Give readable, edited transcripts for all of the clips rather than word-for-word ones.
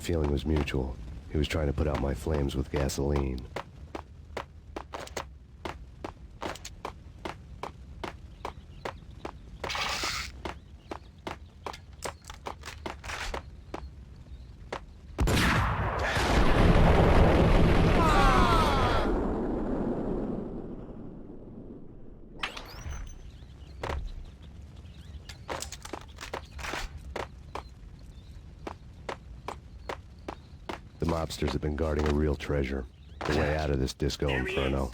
feeling was mutual. He was trying to put out my flames with gasoline. The mobsters have been guarding a real treasure. The way out of this disco inferno.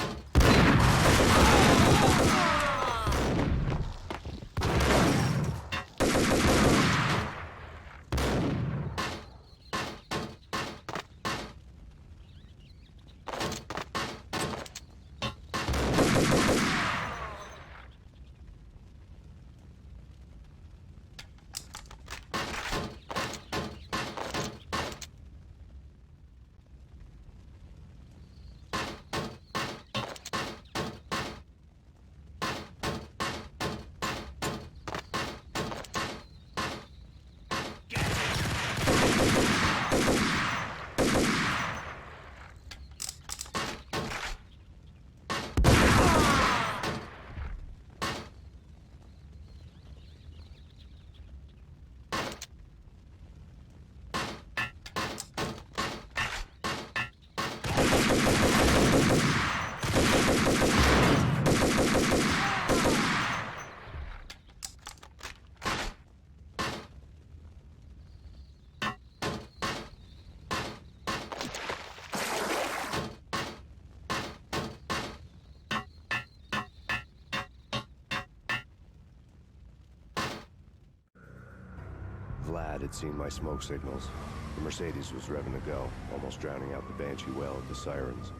Vlad had seen my smoke signals. The Mercedes was revving to go, almost drowning out the Banshee well of the sirens.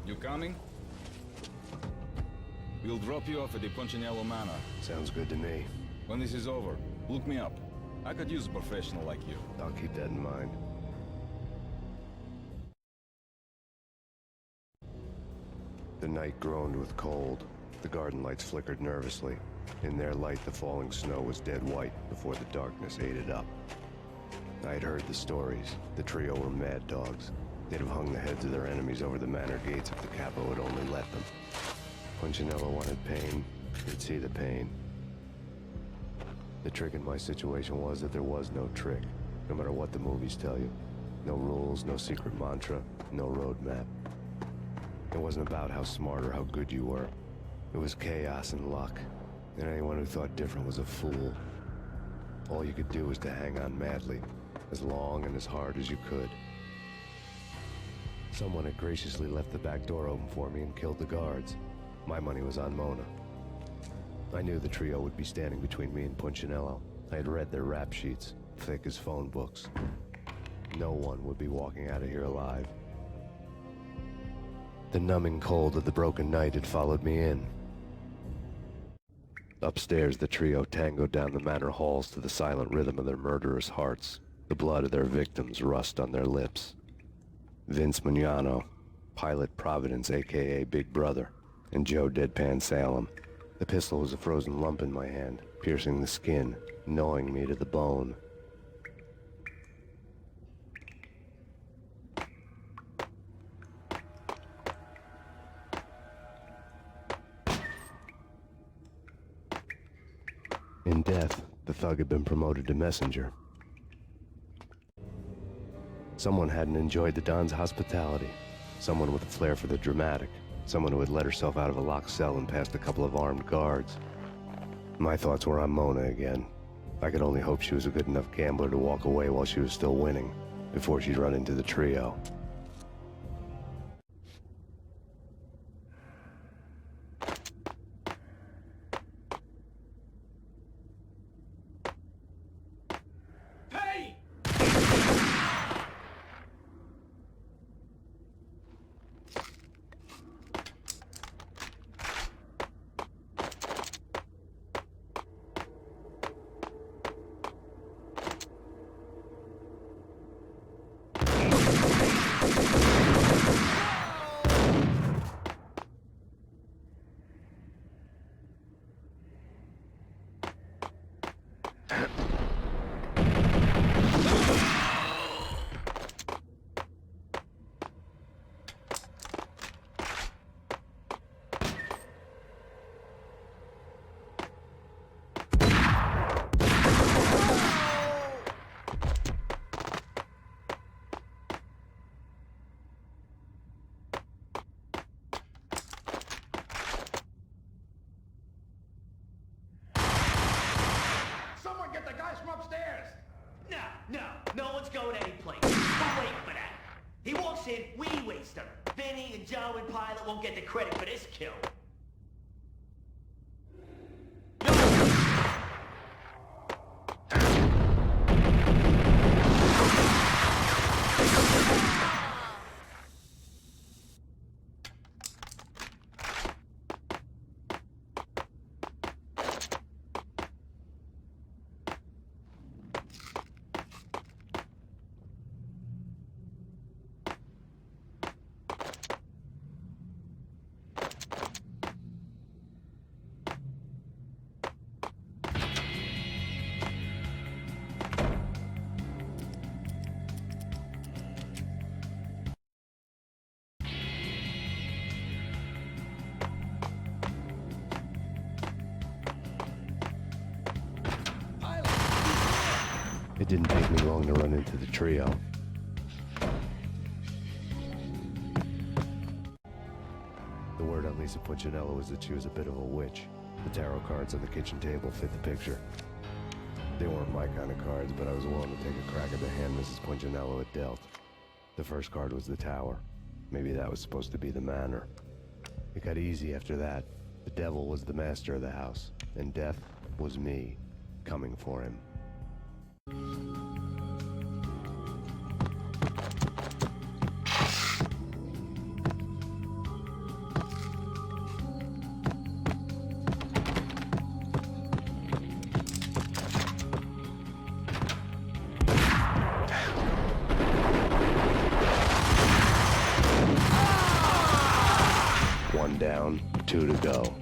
You coming? We'll drop you off at the Punchinello Manor. Sounds good to me. When this is over, look me up. I could use a professional like you. I'll keep that in mind. The night groaned with cold. The garden lights flickered nervously. In their light, the falling snow was dead white before the darkness ate it up. I had heard the stories. The trio were mad dogs. They'd have hung the heads of their enemies over the manor gates if the capo had only let them. Punchinello wanted Payne. He'd see the pain. The trick in my situation was that there was no trick, no matter what the movies tell you. No rules, no secret mantra, no roadmap. It wasn't about how smart or how good you were. It was chaos and luck. And anyone who thought different was a fool. All you could do was to hang on madly, as long and as hard as you could. Someone had graciously left the back door open for me and killed the guards. My money was on Mona. I knew the trio would be standing between me and Punchinello. I had read their rap sheets, thick as phone books. No one would be walking out of here alive. The numbing cold of the broken night had followed me in. Upstairs, the trio tangoed down the manor halls to the silent rhythm of their murderous hearts, the blood of their victims rust on their lips. Vince Mignano, Pilot Providence, a.k.a. Big Brother, and Joe Deadpan Salem. The pistol was a frozen lump in my hand, piercing the skin, gnawing me to the bone. In death, the thug had been promoted to messenger. Someone hadn't enjoyed the Don's hospitality. Someone with a flair for the dramatic. Someone who had let herself out of a locked cell and past a couple of armed guards. My thoughts were on Mona again. I could only hope she was a good enough gambler to walk away while she was still winning, before she'd run into the trio. one's going any place. We'll wait for that. He walks in, we waste him. Vinny and Joe and Pilot won't get the credit for this kill. It didn't take me long to run into the trio. The word on Lisa Puccinello was that she was a bit of a witch. The tarot cards on the kitchen table fit the picture. They weren't my kind of cards, but I was willing to take a crack at the hand Mrs. Puccinello had dealt. The first card was the Tower. Maybe that was supposed to be the manor. It got easy after that. The devil was the master of the house, and death was me, coming for him. One down, 2 to go.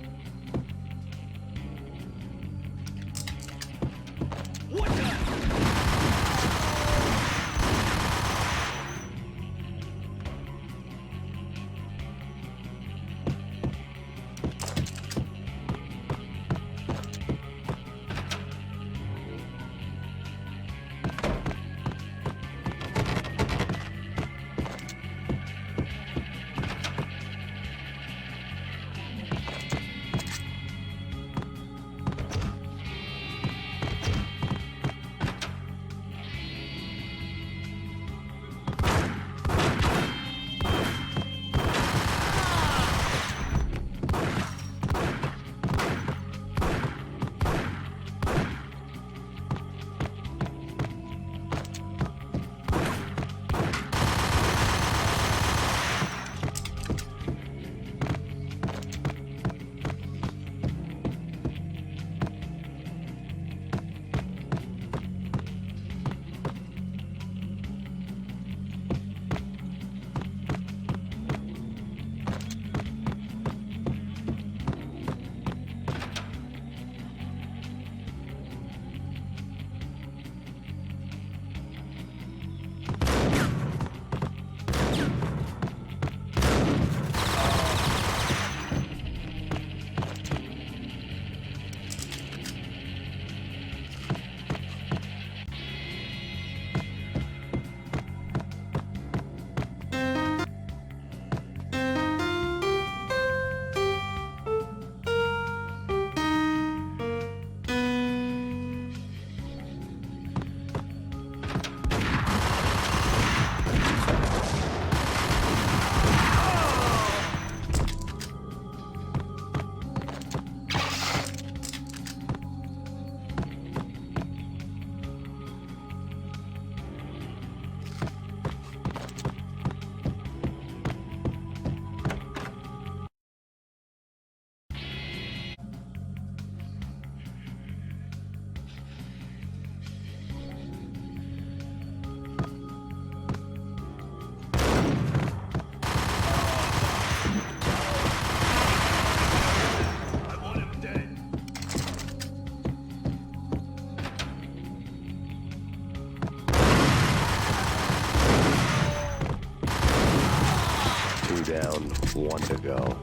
Down, 1 to go.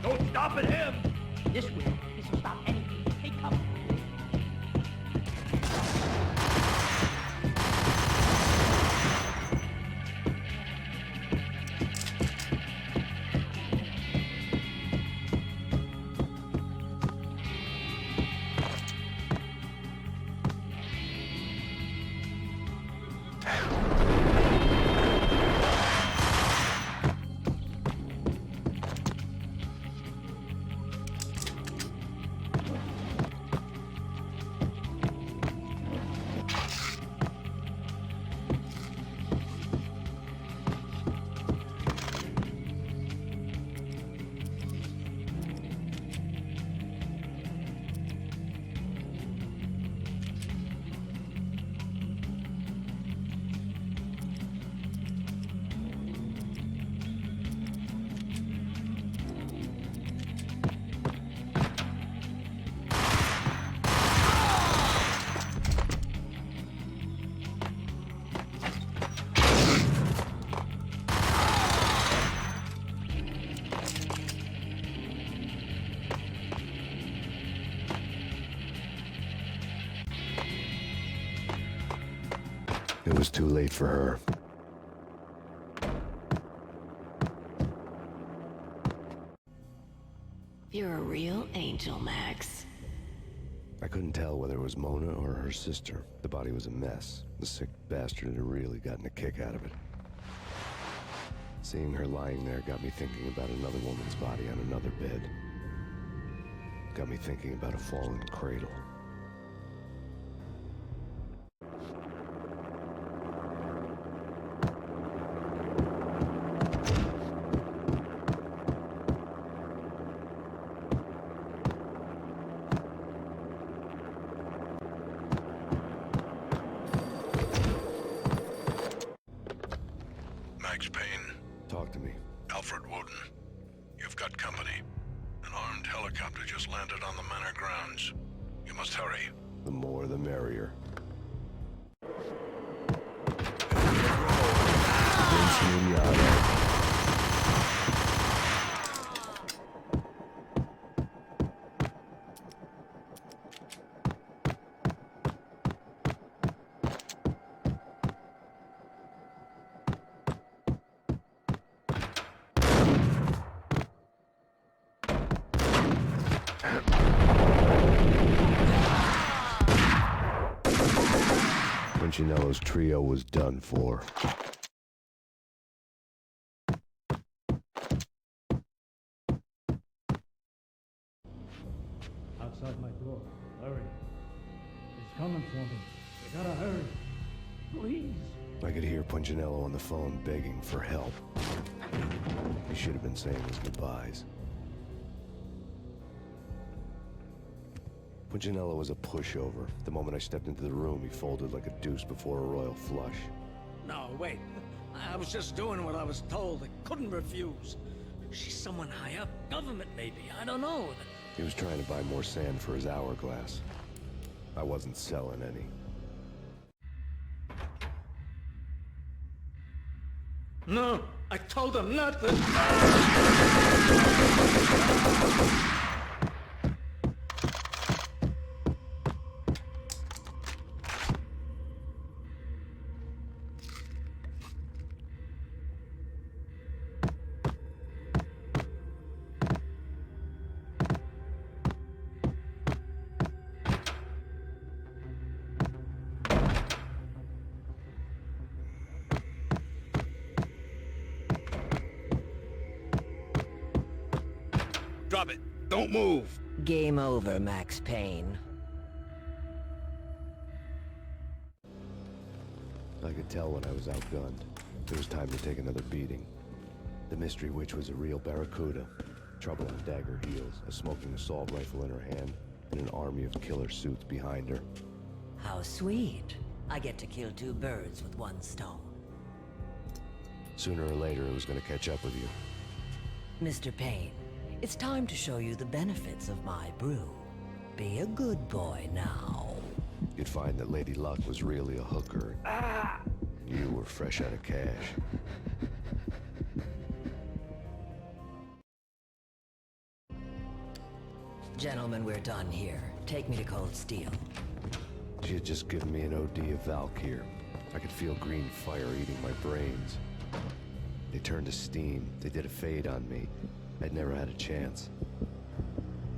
Don't stop at him! This will stop anything. Take cover. It was too late for her. You're a real angel, Max. I couldn't tell whether it was Mona or her sister. The body was a mess. The sick bastard had really gotten a kick out of it. Seeing her lying there got me thinking about another woman's body on another bed. Got me thinking about a fallen cradle. Max Payne, Talk to me. Alfred Woden. You've got company. An armed helicopter just landed on the manor grounds. You must hurry. The more the merrier. Vince Mignogna. Punchinello's trio was done for. Outside my door. Hurry. He's coming for me. You gotta hurry. Please. I could hear Punchinello on the phone begging for help. He should have been saying his goodbyes. Punchinello was a pushover. The moment I stepped into the room, he folded like a deuce before a royal flush. No, wait. I was just doing what I was told. I couldn't refuse. She's someone high up. Government, maybe. I don't know. He was trying to buy more sand for his hourglass. I wasn't selling any. No, I told him not to. Drop it. Don't move. Game over, Max Payne. I could tell when I was outgunned. It was time to take another beating. The mystery witch was a real barracuda. Trouble on dagger heels, a smoking assault rifle in her hand, and an army of killer suits behind her. How sweet. I get to kill two birds with one stone. Sooner or later, it was going to catch up with you. Mr. Payne, it's time to show you the benefits of my brew. Be a good boy now. You'd find that Lady Luck was really a hooker. You were fresh out of cash. Gentlemen, we're done here. Take me to Cold Steel. She had just given me an OD of Valkyr. I could feel green fire eating my brains. They turned to steam. They did a fade on me. I'd never had a chance.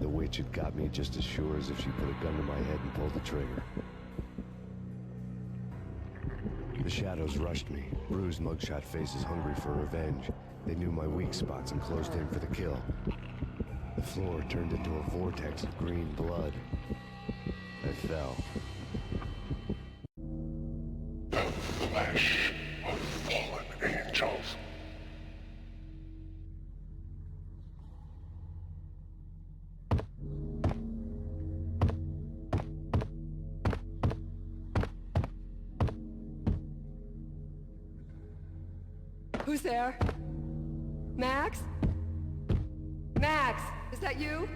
The witch had got me just as sure as if she put a gun to my head and pulled the trigger. The shadows rushed me. Bruised mugshot faces hungry for revenge. They knew my weak spots and closed in for the kill. The floor turned into a vortex of green blood. I fell. The flesh of fallen angels. Who's there? Max? Max, is that you?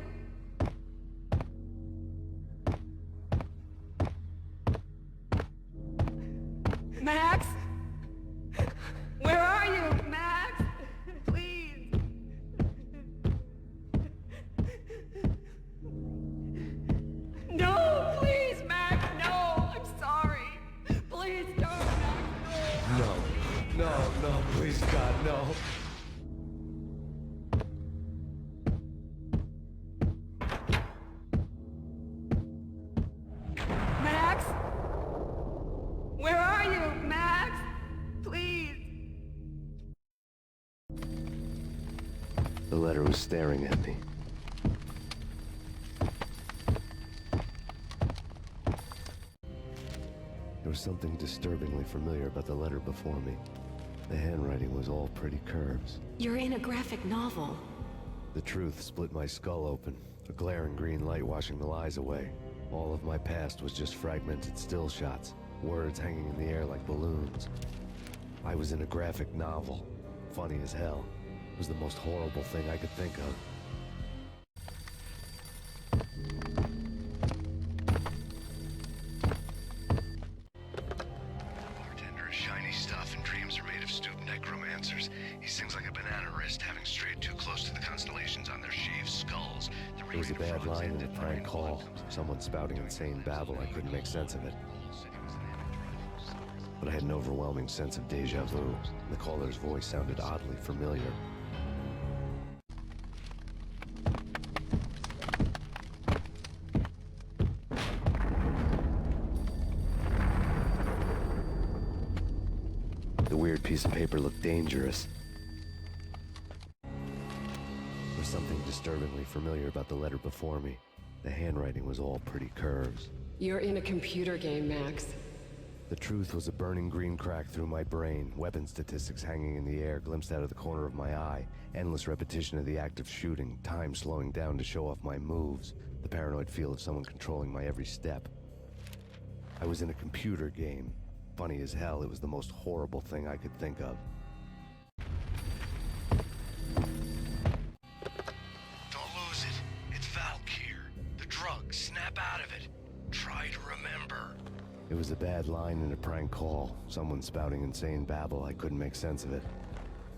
Max? Where are you, Max? Please. No, please, Max, no. I'm sorry. Please don't, Max. No. No, no, please, God, no. Max? Where are you, Max? Please. The letter was staring at me. There was something disturbingly familiar about the letter before me. The handwriting was all pretty curves. You're in a graphic novel. The truth split my skull open, a glaring green light washing the lies away. All of my past was just fragmented still shots, words hanging in the air like balloons. I was in a graphic novel. Funny as hell. It was the most horrible thing I could think of. Bartender is shiny stuff, and dreams are made of stooped necromancers. He sings like a banana wrist, having strayed too close to the constellations on their shaved skulls. It was a bad line in a prank call. Someone spouting insane babble. I couldn't make sense of it. But I had an overwhelming sense of deja vu. The caller's voice sounded oddly familiar. The weird piece of paper looked dangerous. There was something disturbingly familiar about the letter before me. The handwriting was all pretty curves. You're in a computer game, Max. The truth was a burning green crack through my brain, weapon statistics hanging in the air, glimpsed out of the corner of my eye, endless repetition of the act of shooting, time slowing down to show off my moves, the paranoid feel of someone controlling my every step. I was in a computer game. Funny as hell, it was the most horrible thing I could think of. Don't lose it. It's Valk here. The drug. Snap out of it. Try to remember. It was a bad line in a prank call, someone spouting insane babble. I couldn't make sense of it.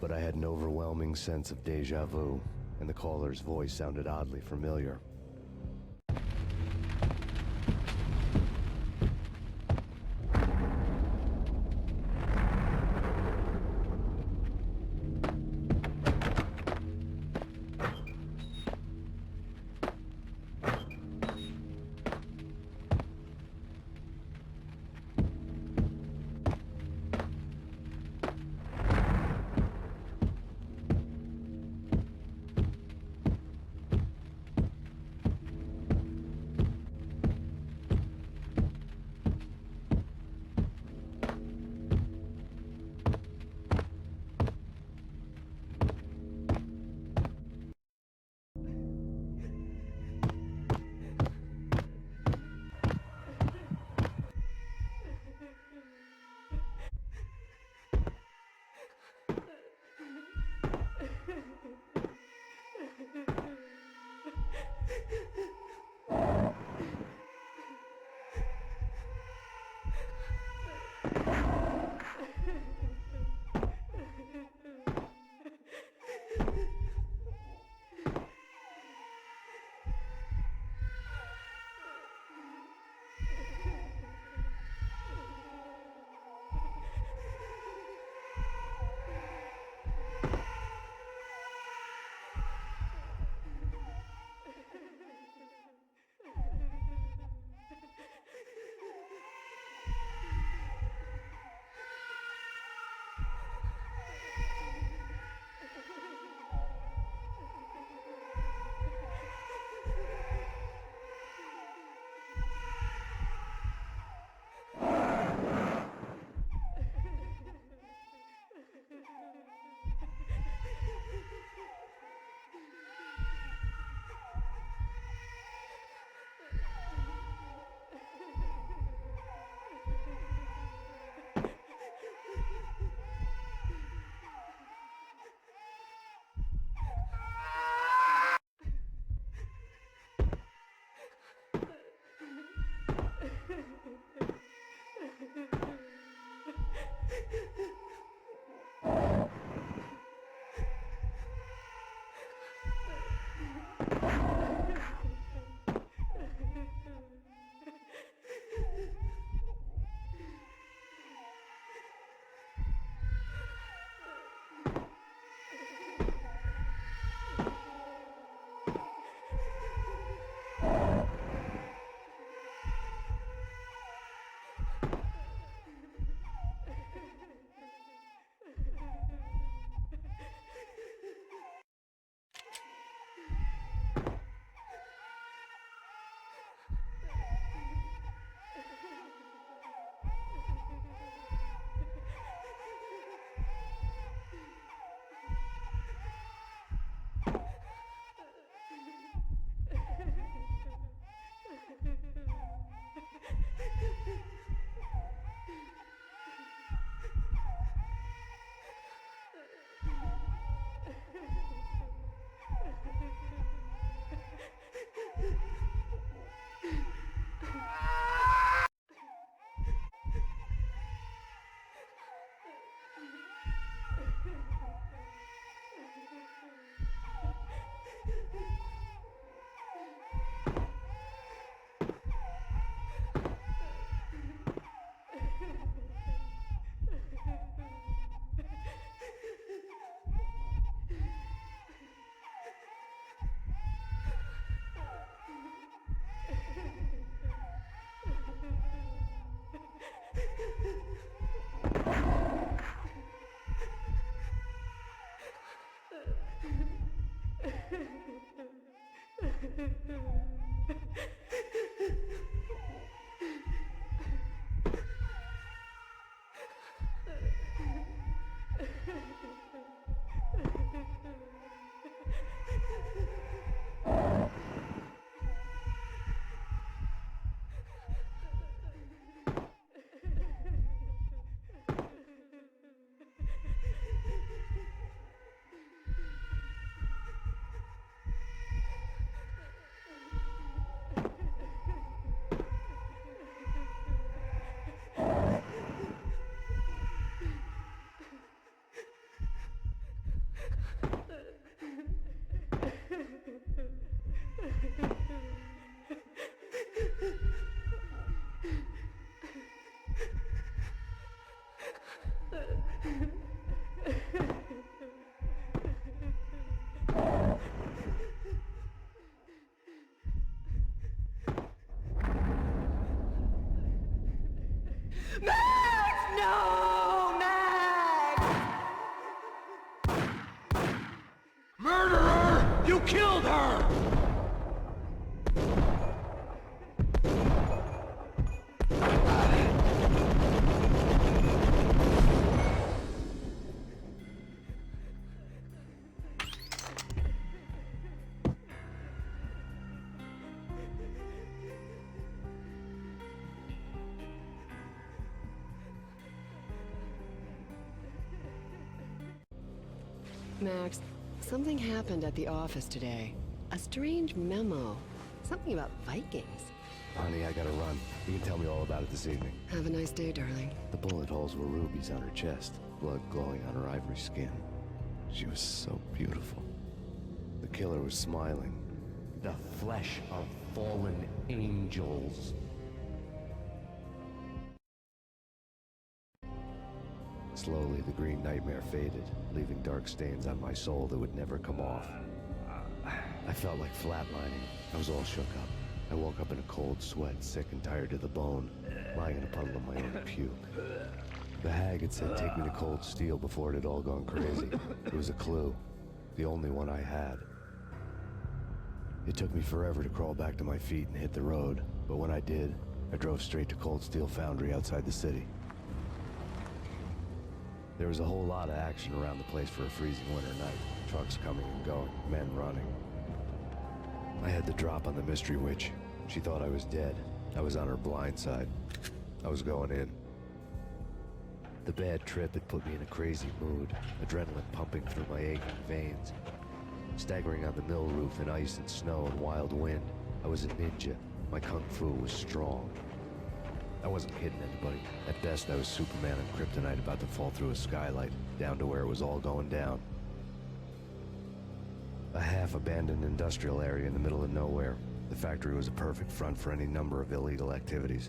But I had an overwhelming sense of deja vu, and the caller's voice sounded oddly familiar. Max! No! Max! Murderer! You killed her! Max, something happened at the office today. A strange memo. Something about Vikings. Honey, I gotta run. You can tell me all about it this evening. Have a nice day, darling. The bullet holes were rubies on her chest, blood glowing on her ivory skin. She was so beautiful. The killer was smiling. The flesh of fallen angels. Slowly, the green nightmare faded, leaving dark stains on my soul that would never come off. I felt like flatlining. I was all shook up. I woke up in a cold sweat, sick and tired to the bone, lying in a puddle of my own puke. The hag had said take me to Cold Steel before it had all gone crazy. It was a clue, the only one I had. It took me forever to crawl back to my feet and hit the road, but when I did, I drove straight to Cold Steel Foundry outside the city. There was a whole lot of action around the place for a freezing winter night. Trucks coming and going, men running. I had the drop on the mystery witch. She thought I was dead. I was on her blind side. I was going in. The bad trip had put me in a crazy mood, adrenaline pumping through my aching veins. Staggering on the mill roof in ice and snow and wild wind, I was a ninja. My kung fu was strong. I wasn't kidding anybody. At best, I was Superman on kryptonite about to fall through a skylight, down to where it was all going down. A half-abandoned industrial area in the middle of nowhere. The factory was a perfect front for any number of illegal activities.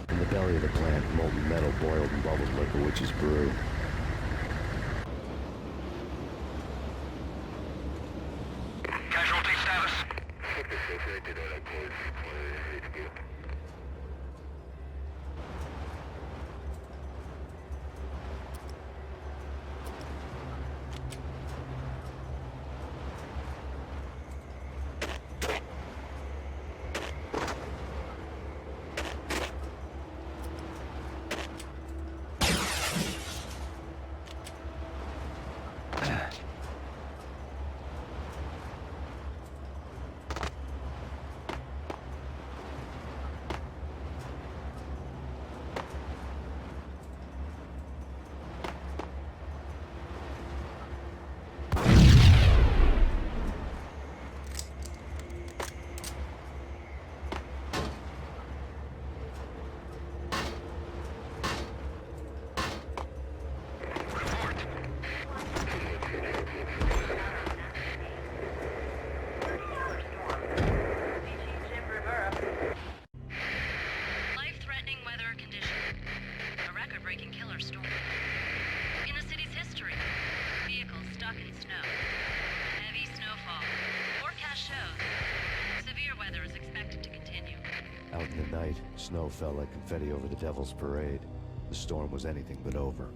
In the belly of the plant, molten metal boiled and bubbled like a witch's brew. Casualty status? Life-threatening weather condition. A record-breaking killer storm. In the city's history. Vehicles stuck in snow. Heavy snowfall. Forecast shows severe weather is expected to continue. Out in the night, snow fell like confetti over the Devil's Parade. The storm was anything but over.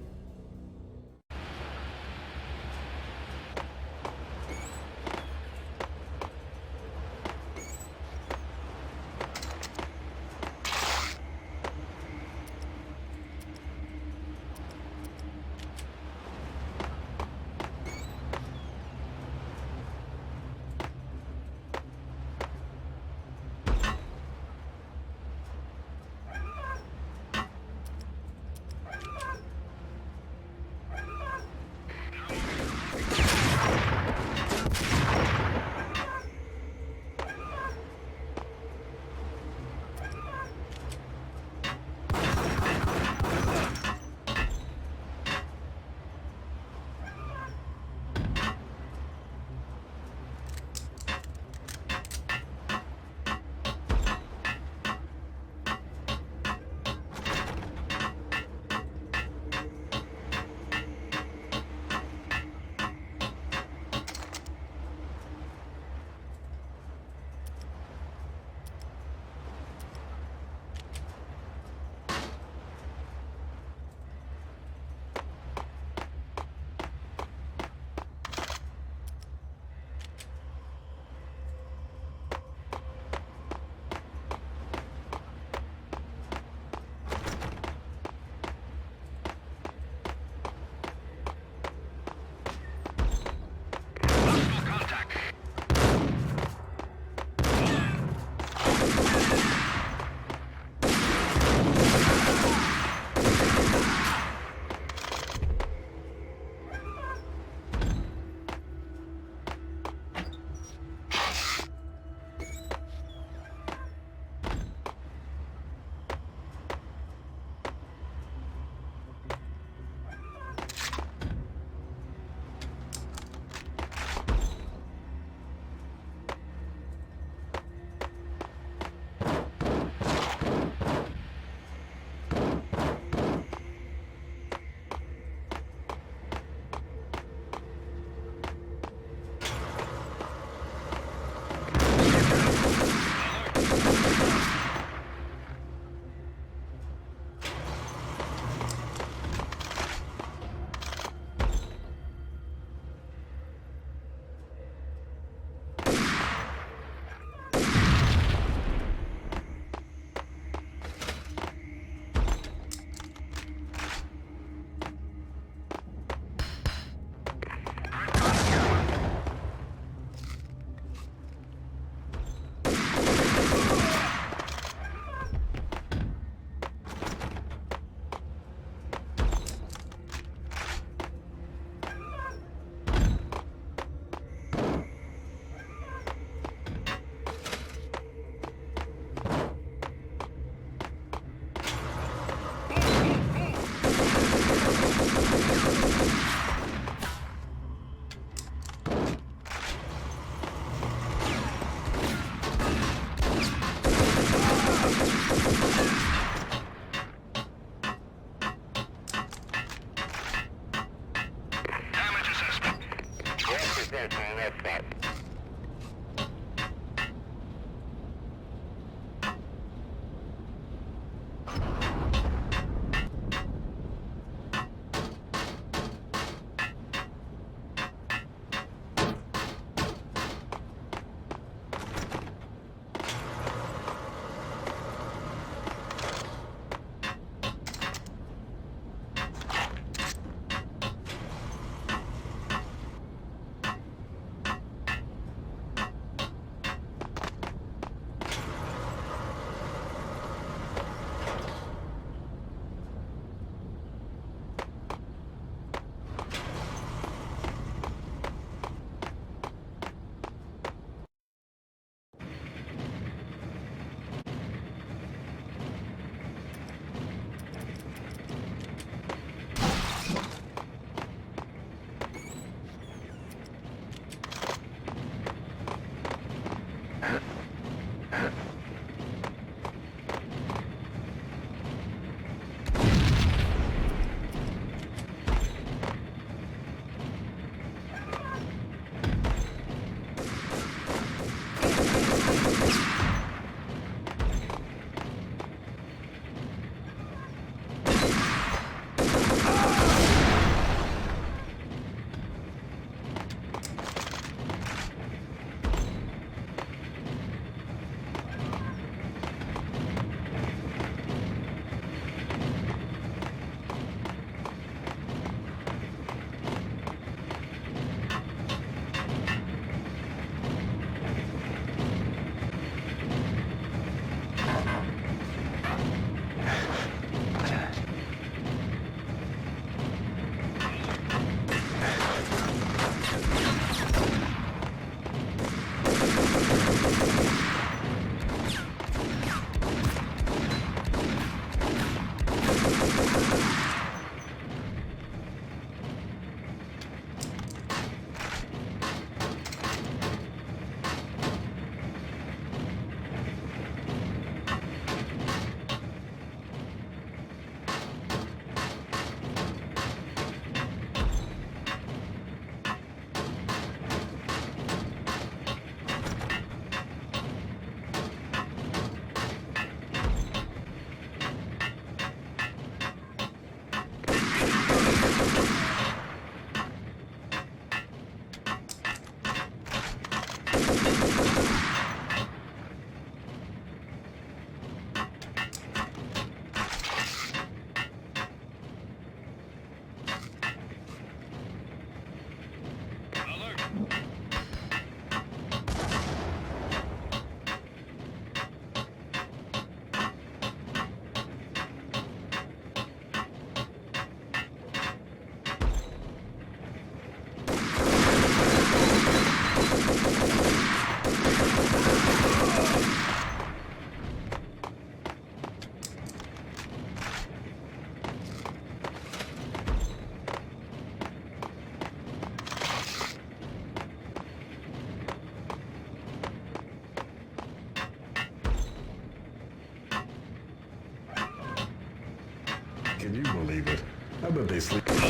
Can you believe it? I bet they sleep. Perimeter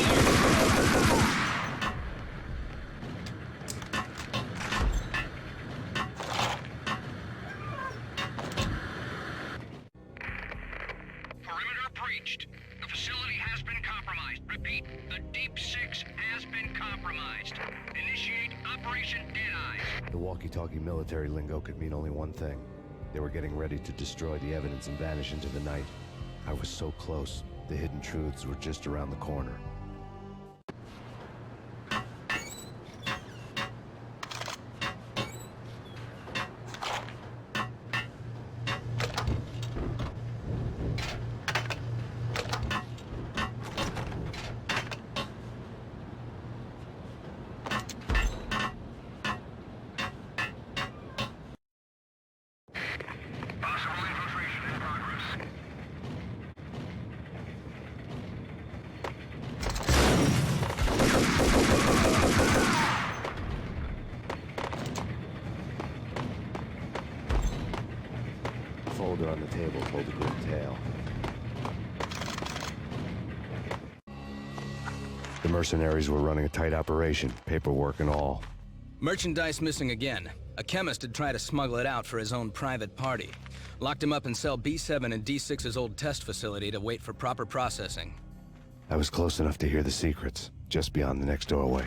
breached. The facility has been compromised. Repeat, the Deep Six has been compromised. Initiate Operation Deadeyes. The walkie-talkie military lingo could mean only one thing. They were getting ready to destroy the evidence and vanish into the night. I was so close. The hidden truths were just around the corner. Possible infiltration in progress. The folder on the table told a grim tale. The mercenaries were running a tight operation, paperwork and all. Merchandise missing again. A chemist had tried to smuggle it out for his own private party. Locked him up in cell B7 in D6's old test facility to wait for proper processing. I was close enough to hear the secrets, just beyond the next doorway.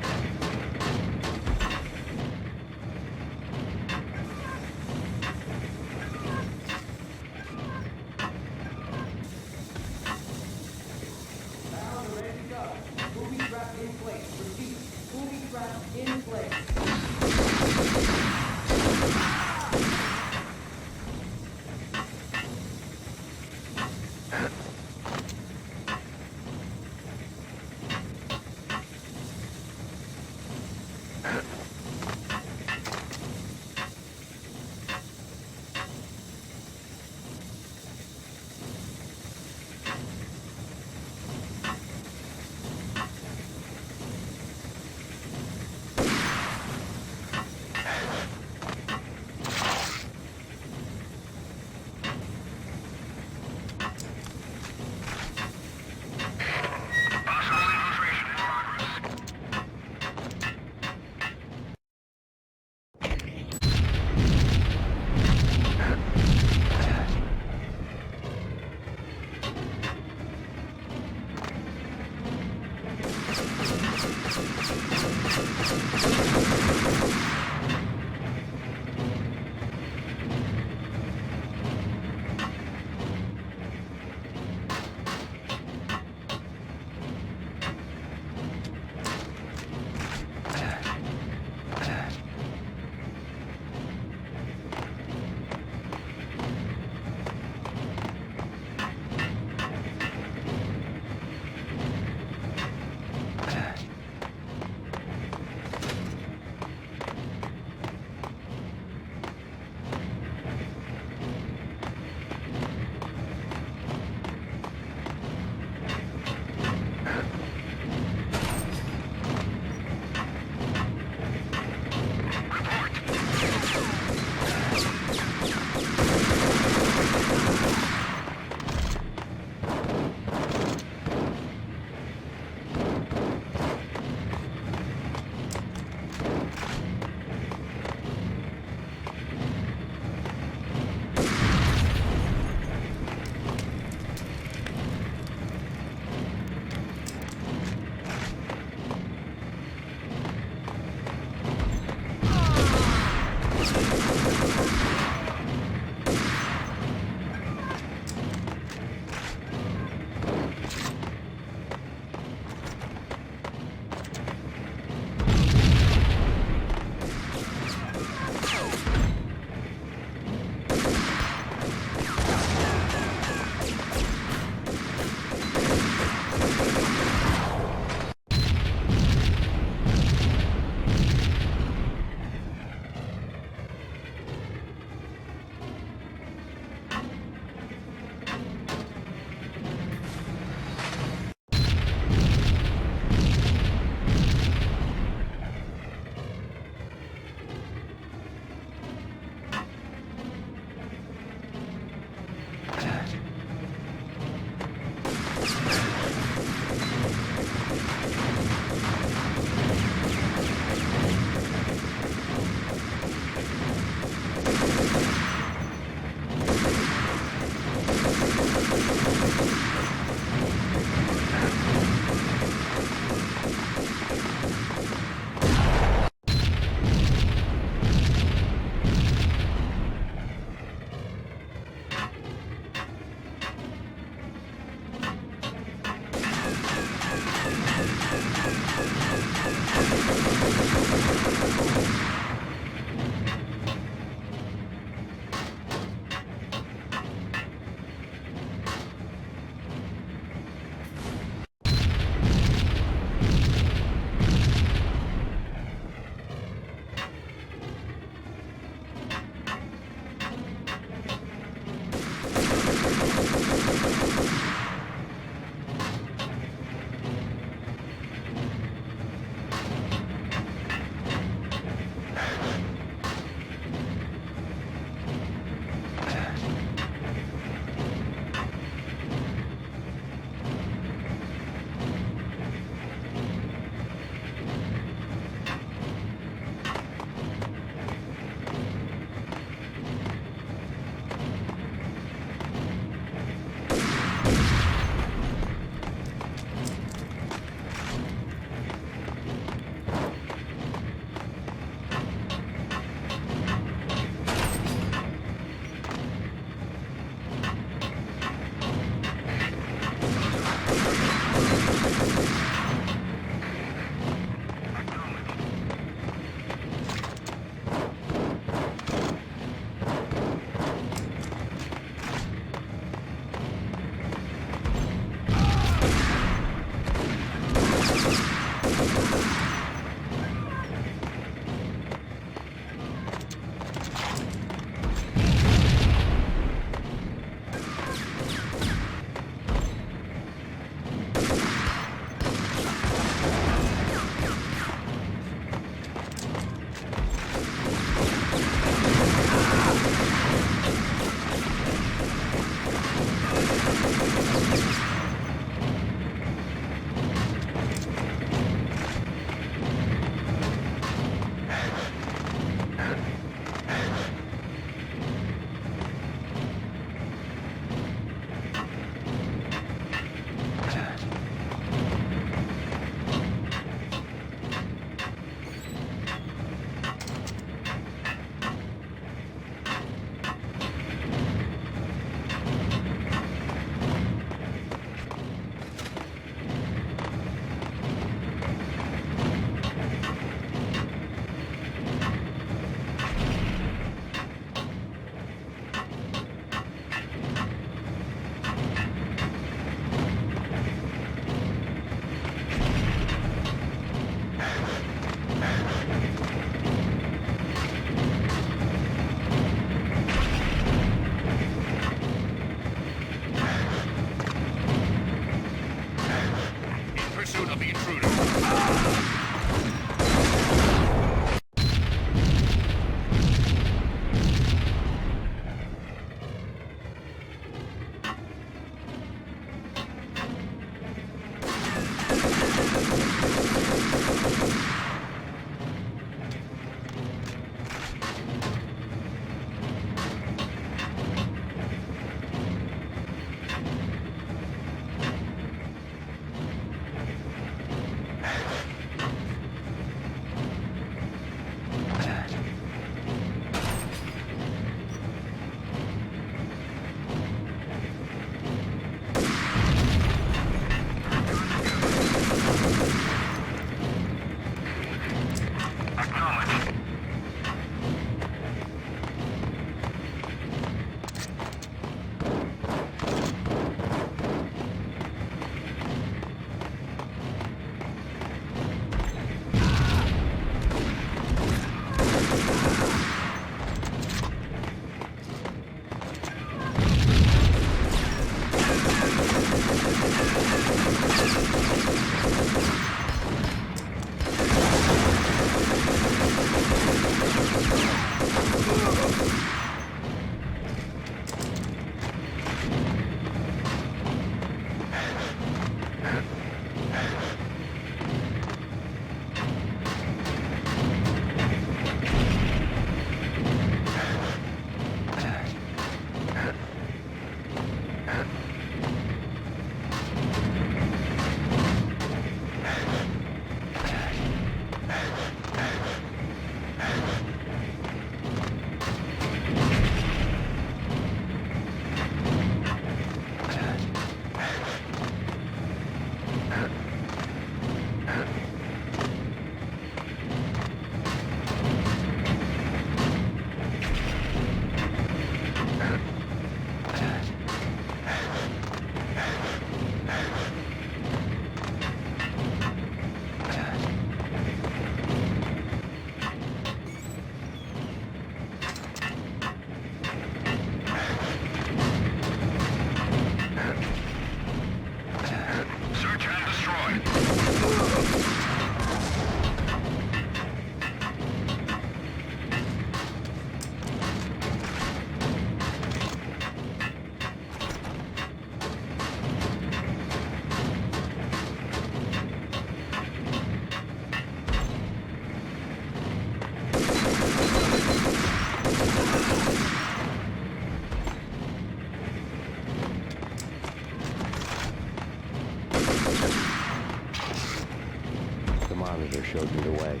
showed me the way.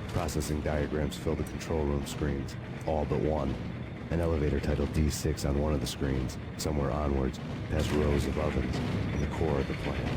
Processing diagrams fill the control room screens, all but one. An elevator titled D6 on one of the screens, somewhere onwards, past rows of ovens, in the core of the plant.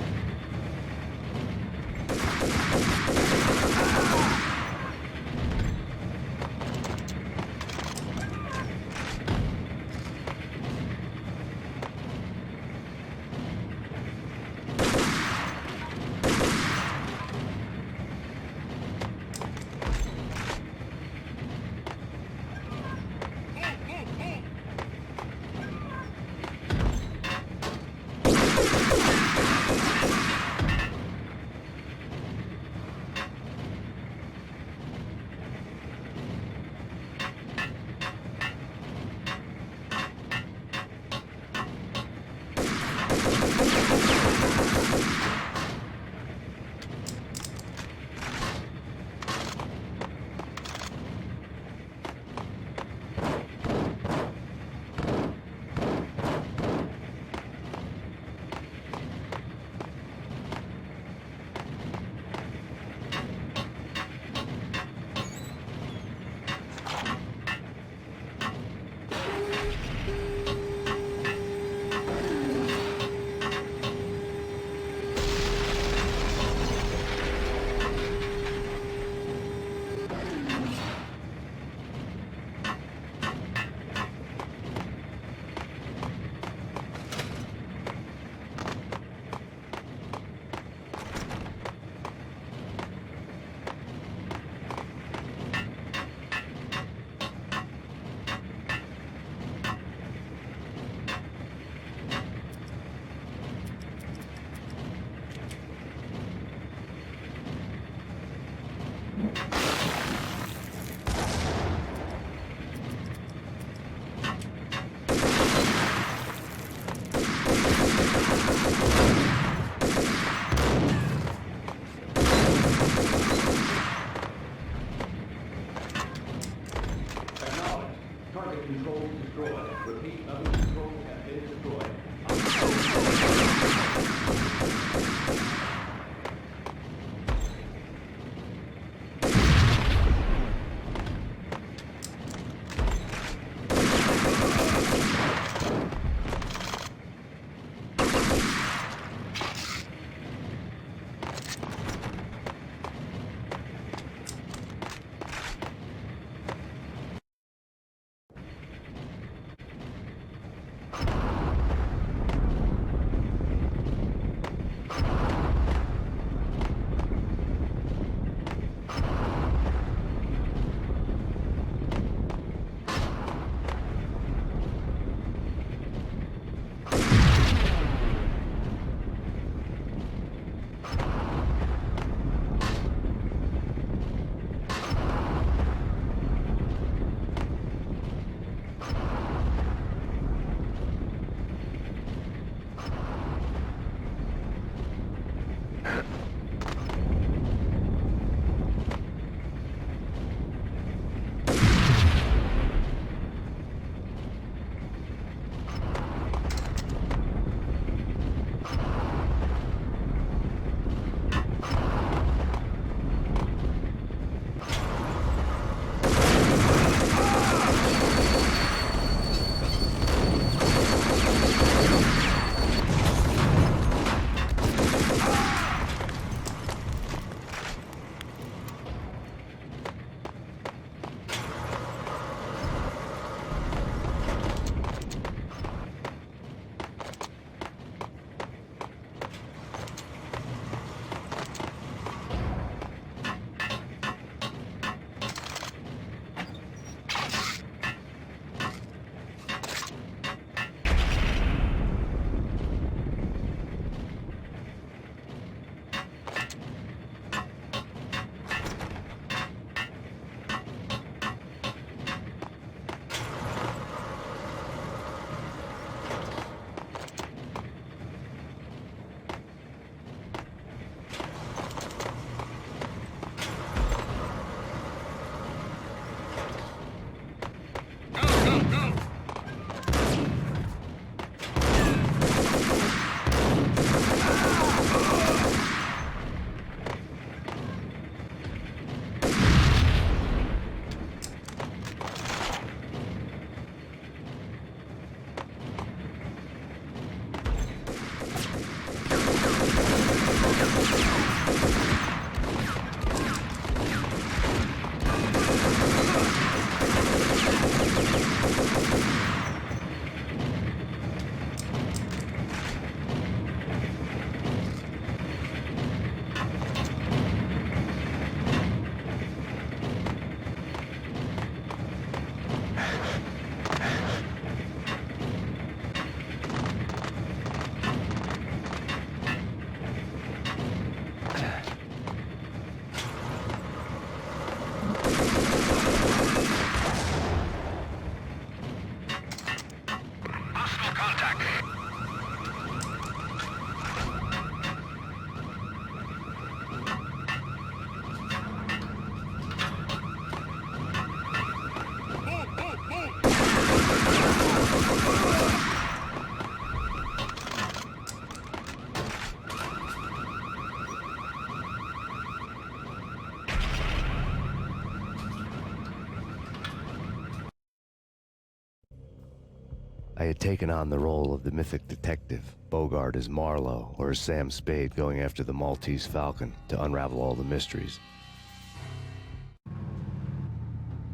I had taken on the role of the mythic detective, Bogart as Marlowe, or as Sam Spade going after the Maltese Falcon to unravel all the mysteries.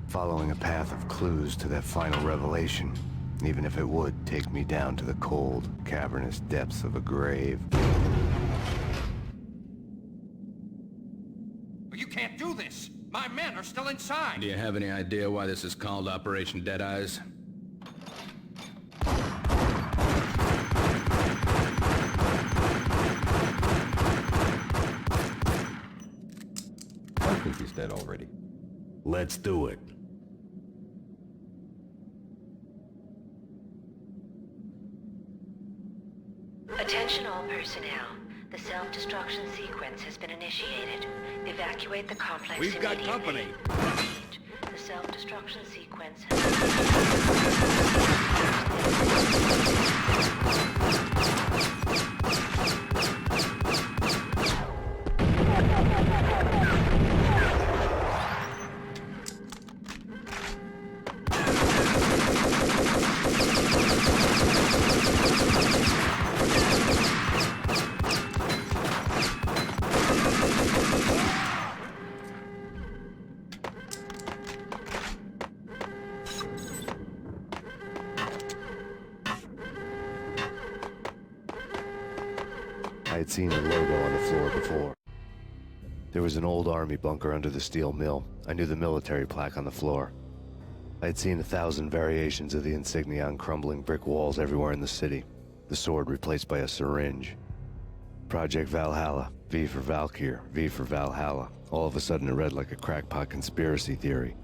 Following a path of clues to that final revelation, even if it would take me down to the cold, cavernous depths of a grave. You can't do this! My men are still inside! Do you have any idea why this is called Operation Deadeyes? I think he's dead already. Let's do it. Attention all personnel. The self-destruction sequence has been initiated. Evacuate the complex We've got immediately. company. The self-destruction sequence I had seen the logo on the floor before. There was an old army bunker under the steel mill. I knew the military plaque on the floor. I had seen 1,000 variations of the insignia on crumbling brick walls everywhere in the city. The sword replaced by a syringe. Project Valhalla, V for Valkyr, V for Valhalla. All of a sudden it read like a crackpot conspiracy theory.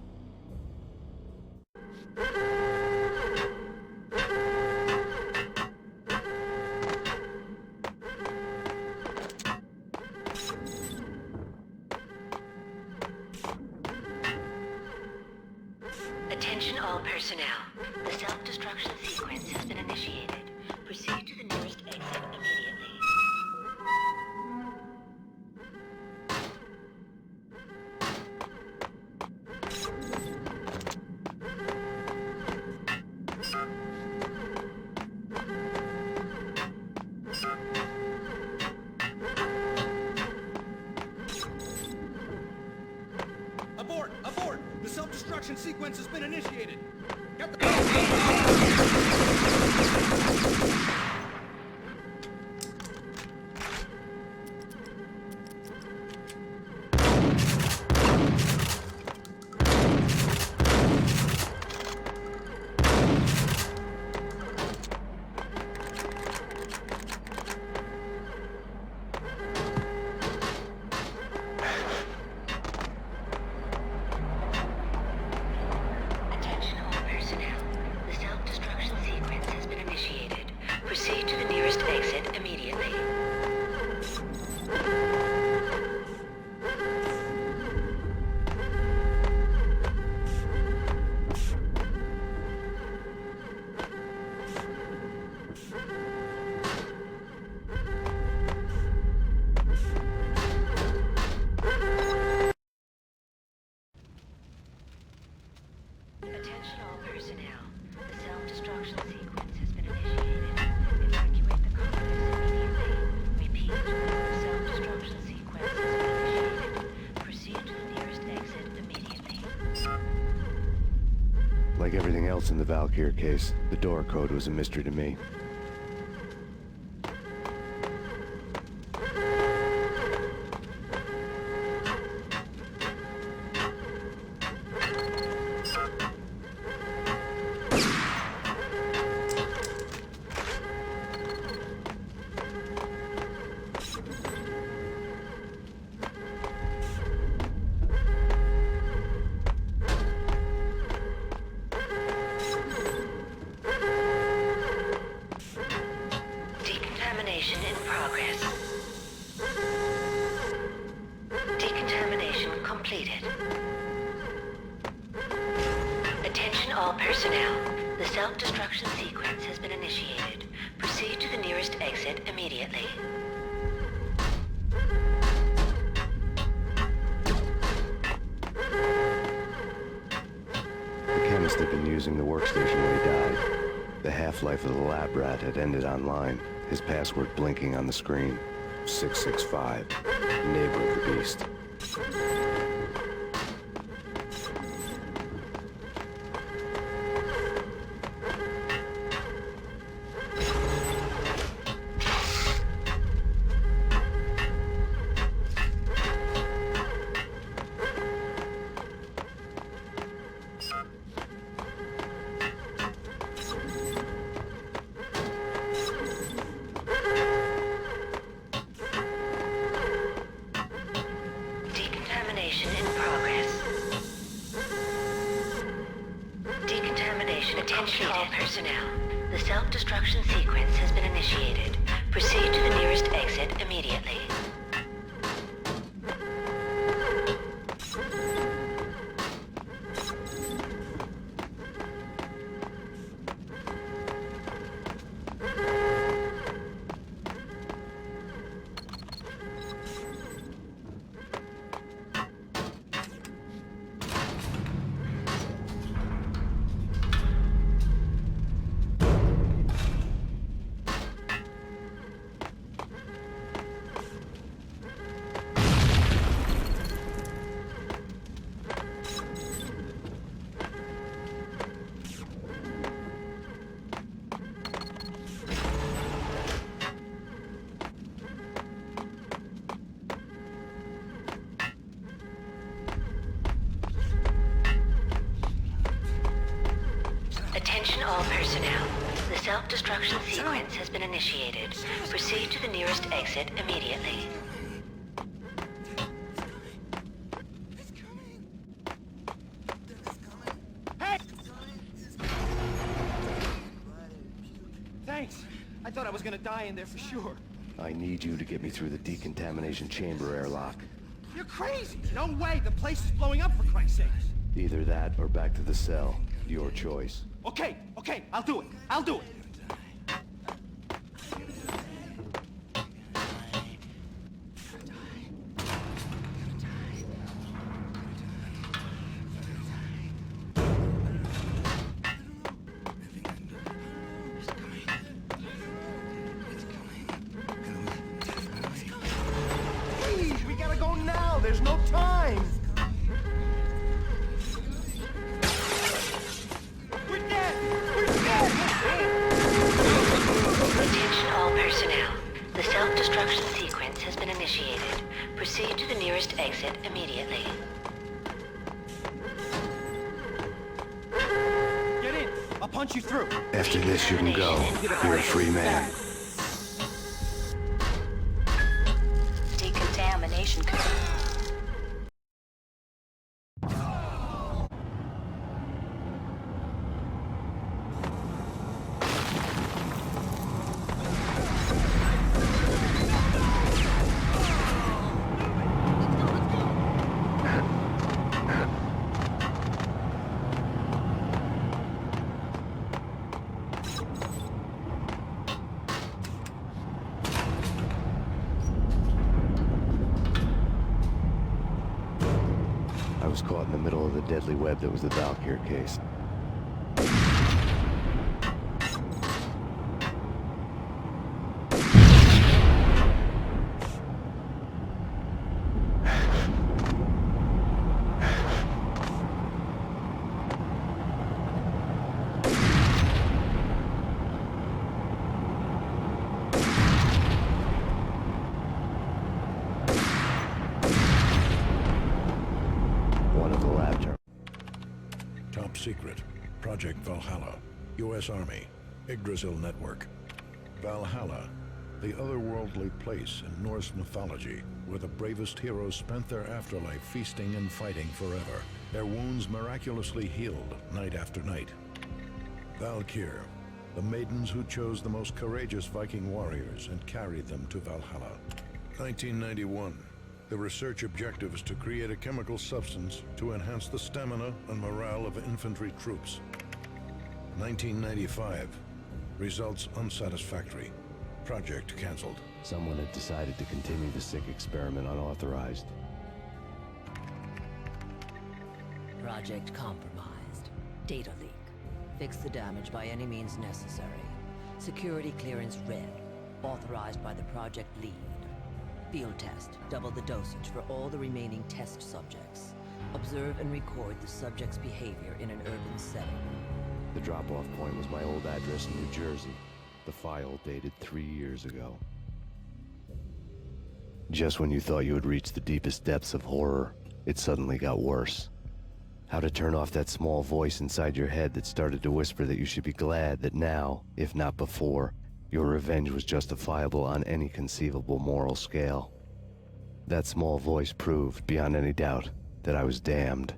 Attention all personnel. The self-destruction sequence has been initiated. Proceed to the nearest exit immediately. Abort! Abort! The self-destruction sequence has been initiated! Get the... Attention all personnel. The self-destruction sequence has been initiated. Proceed to the nearest exit immediately. Attention all personnel. The self-destruction sequence has been initiated. Evacuate the complex immediately. Repeat. The self-destruction sequence has been initiated. Proceed to the nearest exit immediately. Like everything else in the Valkyr case, the door code was a mystery to me. Decontamination in progress. Decontamination completed. Attention all personnel. The self-destruction sequence has been initiated. Proceed to the nearest exit immediately. The chemist had been using the workstation when he died. The half-life of the lab rat had ended online, his password blinking on the screen. 665, neighbor of the beast. Decontamination in progress. Decontamination. Attention all personnel. The self-destruction sequence has been initiated. Proceed to the nearest exit immediately. Attention all personnel. The self-destruction sequence has been initiated. Proceed to the nearest exit immediately. Hey! Thanks. I thought I was gonna die in there for sure. I need you to get me through the decontamination chamber airlock. You're crazy! No way! The place is blowing up, for Christ's sakes! Either that or back to the cell. Your choice. Okay, I'll do it. I'll do it. Please, we gotta go now. There's no time. Attention all personnel. The self-destruction sequence has been initiated. Proceed to the nearest exit immediately. Get in. I'll punch you through. After this, you can go. You're a free man. Decontamination. I was caught in the middle of the deadly web that was the Valkyr case. One of the lab terminals. Top secret. Project Valhalla. U.S. Army. Yggdrasil Network. Valhalla. The otherworldly place in Norse mythology where the bravest heroes spent their afterlife feasting and fighting forever. Their wounds miraculously healed night after night. Valkyr. The maidens who chose the most courageous Viking warriors and carried them to Valhalla. 1991. The research objective is to create a chemical substance to enhance the stamina and morale of infantry troops. 1995. Results unsatisfactory. Project cancelled. Someone had decided to continue the sick experiment unauthorized. Project compromised. Data leak. Fix the damage by any means necessary. Security clearance red. Authorized by the project lead. Field test. Double the dosage for all the remaining test subjects. Observe and record the subject's behavior in an urban setting. The drop-off point was my old address in New Jersey. The file dated 3 years ago. Just when you thought you had reached the deepest depths of horror, it suddenly got worse. How to turn off that small voice inside your head that started to whisper that you should be glad that now, if not before, your revenge was justifiable on any conceivable moral scale. That small voice proved, beyond any doubt, that I was damned.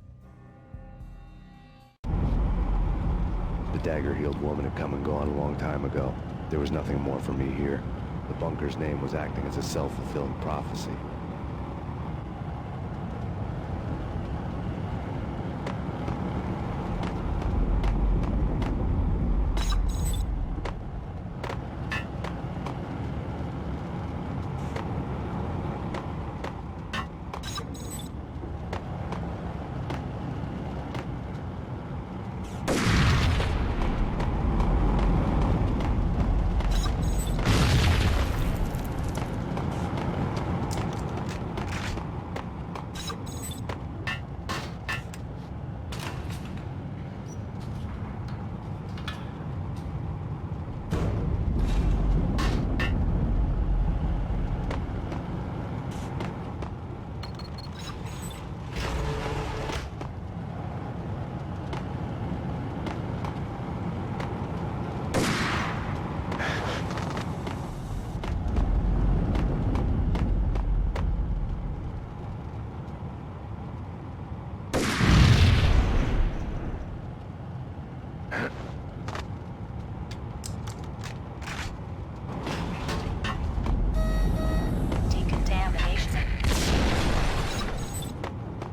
The dagger-heeled woman had come and gone a long time ago. There was nothing more for me here. The bunker's name was acting as a self-fulfilling prophecy.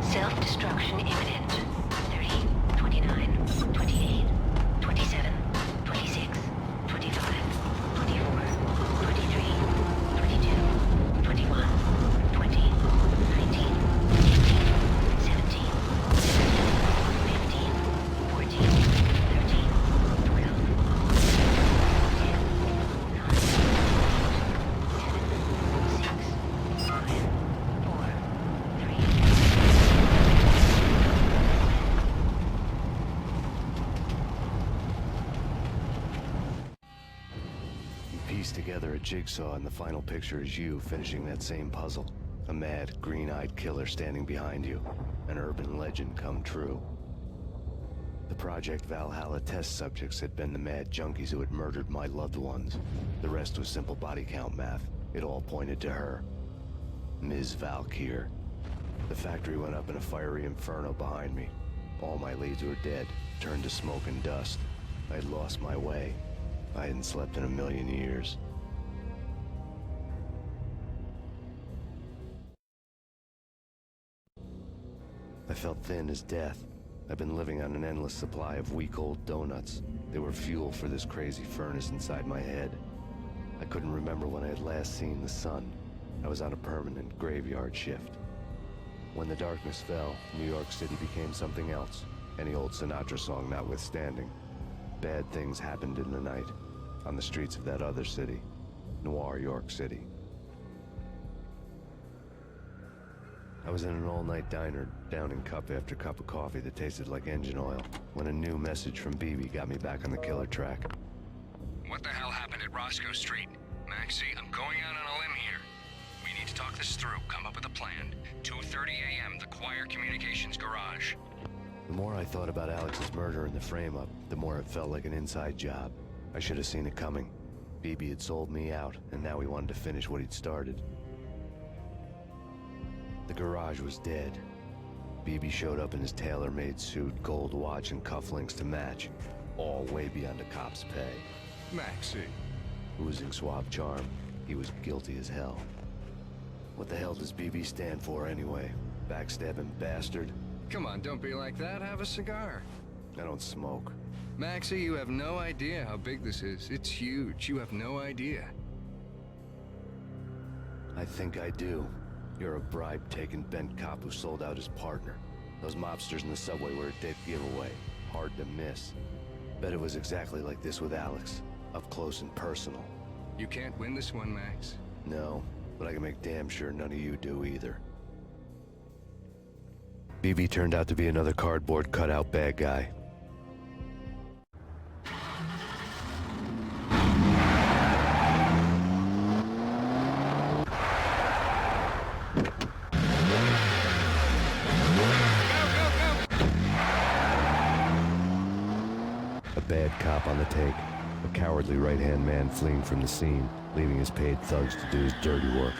Self-destruction imminent. 30, 29, 28, 27, 26, 25, 24, 23, 22, 21, 20, 19, 18, 17, 15, 14, 13, 12, 10, 9, 8, 7, 6, 5, 4, 3, piece together a jigsaw, and the final picture is you finishing that same puzzle. A mad, green-eyed killer standing behind you. An urban legend come true. The Project Valhalla test subjects had been the mad junkies who had murdered my loved ones. The rest was simple body count math. It all pointed to her. Ms. Valkyr. The factory went up in a fiery inferno behind me. All my leads were dead, turned to smoke and dust. I had lost my way. I hadn't slept in a million years. I felt thin as death. I've been living on an endless supply of week-old donuts. They were fuel for this crazy furnace inside my head. I couldn't remember when I had last seen the sun. I was on a permanent graveyard shift. When the darkness fell, New York City became something else. Any old Sinatra song notwithstanding. Bad things happened in the night, on the streets of that other city, Noir York City. I was in an all-night diner, downing cup after cup of coffee that tasted like engine oil, when a new message from BB got me back on the killer track. What the hell happened at Roscoe Street? Maxie, I'm going out on a limb here. We need to talk this through, come up with a plan. 2:30 a.m., the Choir Communications Garage. The more I thought about Alex's murder and the frame-up, the more it felt like an inside job. I should have seen it coming. BB had sold me out, and now he wanted to finish what he'd started. The garage was dead. BB showed up in his tailor-made suit, gold watch, and cufflinks to match. All way beyond a cop's pay. Maxie. Oozing suave charm, he was guilty as hell. What the hell does BB stand for anyway? Backstabbing bastard? Come on, don't be like that. Have a cigar. I don't smoke. Maxie, you have no idea how big this is. It's huge. You have no idea. I think I do. You're a bribe-taking bent cop who sold out his partner. Those mobsters in the subway were a dead giveaway. Hard to miss. Bet it was exactly like this with Alex. Up close and personal. You can't win this one, Max. No, but I can make damn sure none of you do either. BB turned out to be another cardboard cutout bad guy. A bad cop on the take. A cowardly right-hand man fleeing from the scene, leaving his paid thugs to do his dirty work.